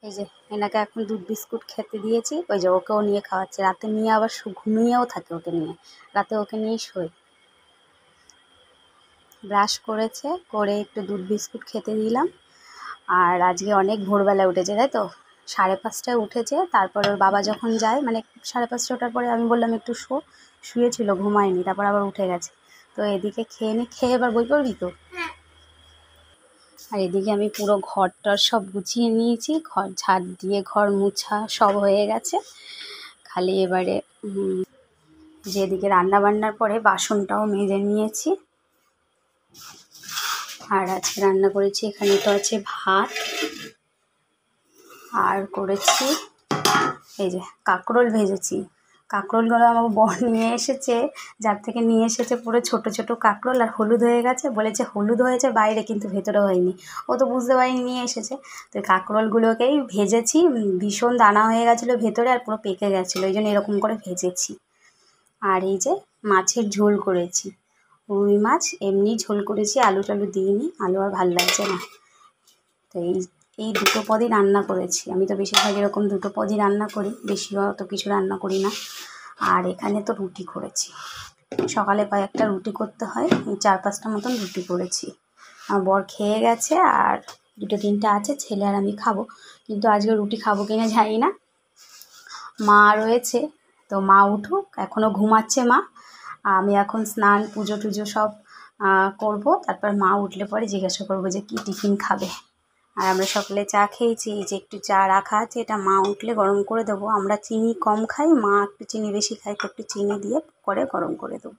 এই যে এনাকে এখন দুধ বিস্কুট খেতে দিয়েছি, ওই যে ওকেও নিয়ে খাওয়াচ্ছে। রাতে নিয়ে আবার ঘুমিয়েও থাকে ওকে নিয়ে, রাতে ওকে নিয়েই শোয়। ব্রাশ করেছে, করে একটু দুধ বিস্কুট খেতে দিলাম। আর আজকে অনেক ভোরবেলা উঠেছে, তাই তো 5:30টায় উঠেছে। তারপর ওর বাবা যখন যায়, মানে 5:30 ওঠার পরে আমি বললাম একটু শুয়েছিল, ঘুমায়নি, তারপর আবার উঠে গেছে। তো এদিকে খেয়ে এবার বই পড়বি তো। আর এদিকে আমি পুরো ঘরটার সব গুছিয়ে নিয়েছি, ঘর ঝাড় দিয়ে ঘর মুছা সব হয়ে গেছে। খালি এবারে যেদিকে রান্না বান্নার পরে বাসনটাও মেজে নিয়েছি। আর আজকে রান্না করেছি, এখানে তো আছে ভাত, আর করেছি এই যে কাঁকরোল ভেজেছি। কাঁকরোলগুলো আমার বর নিয়ে এসেছে, যার থেকে নিয়ে এসেছে পুরো ছোট ছোট কাঁকরোল, আর হলুদ হয়ে গেছে। বলেছে হলুদ হয়েছে বাইরে, কিন্তু ভেতরে হয়নি। ও তো বুঝতে পারিনি নিয়ে এসেছে। তো কাঁকরোলগুলোকেই ভেজেছি, ভীষণ দানা হয়ে গেছিলো ভেতরে, আর পুরো পেকে গেছিলো, এই জন্য এরকম করে ভেজেছি। আর এই যে মাছের ঝোল করেছি, রুই মাছ এমনি ঝোল করেছি, আলু টালু দিইনি, আলু আর ভাল লাগছে না। তো এই দুটো পদই রান্না করেছি। আমি তো বেশিরভাগ এরকম দুটো পদই রান্না করি, বেশি অত কিছু রান্না করি না। আর এখানে তো রুটি করেছি, সকালে কয়েকটা রুটি করতে হয়, 4-5টা মতন রুটি করেছি। আমার বর খেয়ে গেছে, আর 2-3টা আছে, ছেলে আর আমি খাবো। কিন্তু আজকে রুটি খাবো কিনা জানি না। মা রয়েছে, তো মা উঠুক, এখনও ঘুমাচ্ছে মা। আমি এখন স্নান পুজো টুজো সব করবো, তারপর মা উঠলে পরে জিজ্ঞাসা করবো যে কী টিফিন খাবে। আর আমরা সকালে চা খেয়েছি, এই যে একটু চা রাখা আছে, এটা মা উঠলে গরম করে দেবো। আমরা চিনি কম খাই, মা একটু চিনি বেশি খায়, তো একটু চিনি দিয়ে করে গরম করে দেবো।